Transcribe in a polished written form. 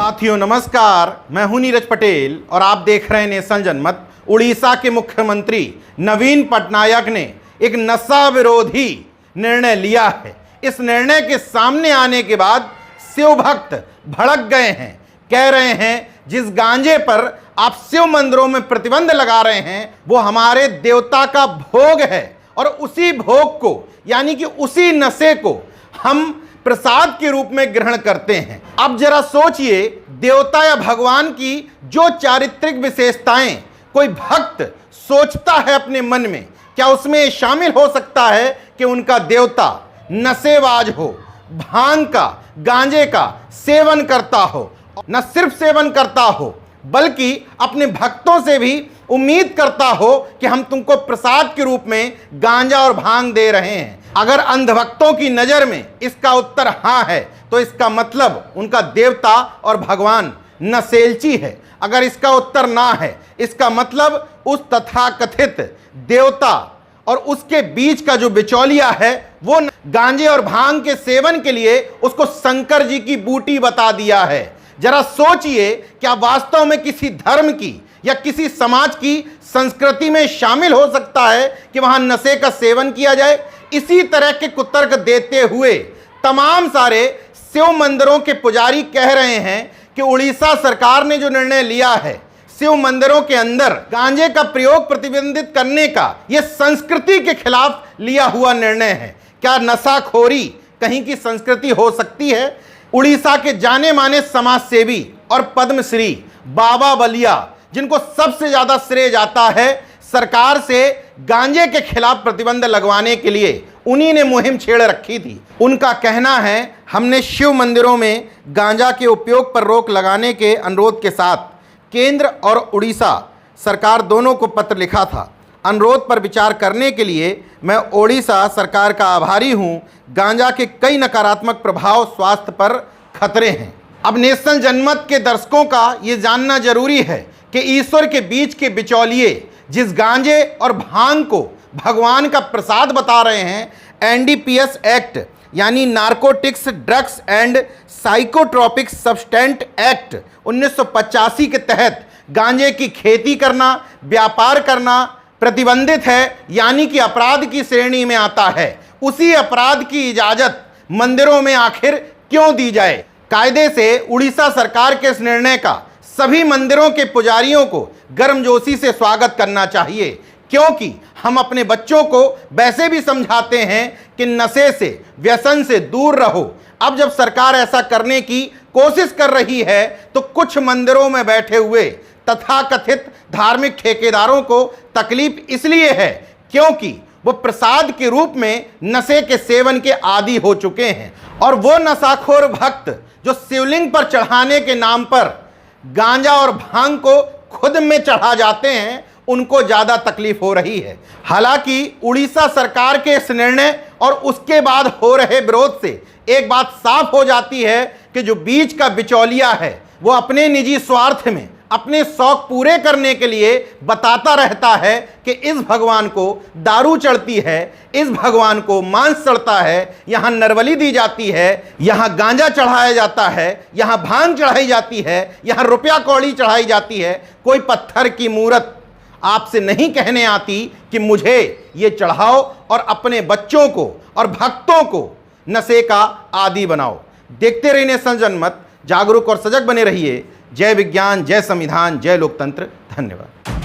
साथियों नमस्कार, मैं हूं नीरज पटेल और आप देख रहे हैं नेशन जनमत। उड़ीसा के मुख्यमंत्री नवीन पटनायक ने एक नशा विरोधी निर्णय लिया है। इस निर्णय के सामने आने के बाद शिव भक्त भड़क गए हैं, कह रहे हैं जिस गांजे पर आप शिव मंदिरों में प्रतिबंध लगा रहे हैं वो हमारे देवता का भोग है और उसी भोग को यानी कि उसी नशे को हम प्रसाद के रूप में ग्रहण करते हैं। अब जरा सोचिए, देवता या भगवान की जो चारित्रिक विशेषताएं कोई भक्त सोचता है अपने मन में, क्या उसमें शामिल हो सकता है कि उनका देवता नशेबाज हो, भांग का गांजे का सेवन करता हो, न सिर्फ सेवन करता हो बल्कि अपने भक्तों से भी उम्मीद करता हो कि हम तुमको प्रसाद के रूप में गांजा और भांग दे रहे हैं। अगर अंधभक्तों की नजर में इसका उत्तर हाँ है तो इसका मतलब उनका देवता और भगवान नशेलची है। अगर इसका उत्तर ना है, इसका मतलब उस तथाकथित देवता और उसके बीच का जो बिचौलिया है वो गांजे और भांग के सेवन के लिए उसको शंकर जी की बूटी बता दिया है। जरा सोचिए, क्या वास्तव में किसी धर्म की या किसी समाज की संस्कृति में शामिल हो सकता है कि वहां नशे का सेवन किया जाए? इसी तरह के कुतर्क देते हुए तमाम सारे शिव मंदिरों के पुजारी कह रहे हैं कि उड़ीसा सरकार ने जो निर्णय लिया है शिव मंदिरों के अंदर गांजे का प्रयोग प्रतिबंधित करने का, यह संस्कृति के खिलाफ लिया हुआ निर्णय है। क्या नशाखोरी कहीं की संस्कृति हो सकती है? उड़ीसा के जाने माने समाज सेवी और पद्मश्री बाबा बलिया, जिनको सबसे ज्यादा श्रेय जाता है सरकार से गांजे के खिलाफ प्रतिबंध लगवाने के लिए, उन्हीं ने मुहिम छेड़ रखी थी। उनका कहना है, हमने शिव मंदिरों में गांजा के उपयोग पर रोक लगाने के अनुरोध के साथ केंद्र और उड़ीसा सरकार दोनों को पत्र लिखा था। अनुरोध पर विचार करने के लिए मैं ओडिशा सरकार का आभारी हूं। गांजा के कई नकारात्मक प्रभाव स्वास्थ्य पर खतरे हैं। अब नेशन जनमत के दर्शकों का ये जानना जरूरी है कि ईश्वर के बीच के बिचौलिए जिस गांजे और भांग को भगवान का प्रसाद बता रहे हैं, एनडीपीएस एक्ट यानी narcotics drugs and psychotropic substance act 1985 के तहत गांजे की खेती करना, व्यापार करना प्रतिबंधित है, यानी कि अपराध की श्रेणी में आता है। उसी अपराध की इजाजत मंदिरों में आखिर क्यों दी जाए? कायदे से उड़ीसा सरकार के इस निर्णय का सभी मंदिरों के पुजारियों को गर्मजोशी से स्वागत करना चाहिए, क्योंकि हम अपने बच्चों को वैसे भी समझाते हैं कि नशे से, व्यसन से दूर रहो। अब जब सरकार ऐसा करने की कोशिश कर रही है तो कुछ मंदिरों में बैठे हुए तथाकथित धार्मिक ठेकेदारों को तकलीफ इसलिए है क्योंकि वो प्रसाद के रूप में नशे के सेवन के आदी हो चुके हैं और वो नशाखोर भक्त जो शिवलिंग पर चढ़ाने के नाम पर गांजा और भांग को खुद में चढ़ा जाते हैं, उनको ज्यादा तकलीफ हो रही है। हालांकि उड़ीसा सरकार के इस निर्णय और उसके बाद हो रहे विरोध से एक बात साफ हो जाती है कि जो बीच का बिचौलिया है वो अपने निजी स्वार्थ में अपने शौक पूरे करने के लिए बताता रहता है कि इस भगवान को दारू चढ़ती है, इस भगवान को मांस चढ़ता है, यहाँ नरबली दी जाती है, यहाँ गांजा चढ़ाया जाता है, यहाँ भांग चढ़ाई जाती है, यहाँ रुपया कौड़ी चढ़ाई जाती है। कोई पत्थर की मूरत आपसे नहीं कहने आती कि मुझे ये चढ़ाओ और अपने बच्चों को और भक्तों को नशे का आदी बनाओ। देखते रहिए नेशन जनमत, जागरूक और सजग बने रहिए। जय विज्ञान, जय संविधान, जय लोकतंत्र। धन्यवाद।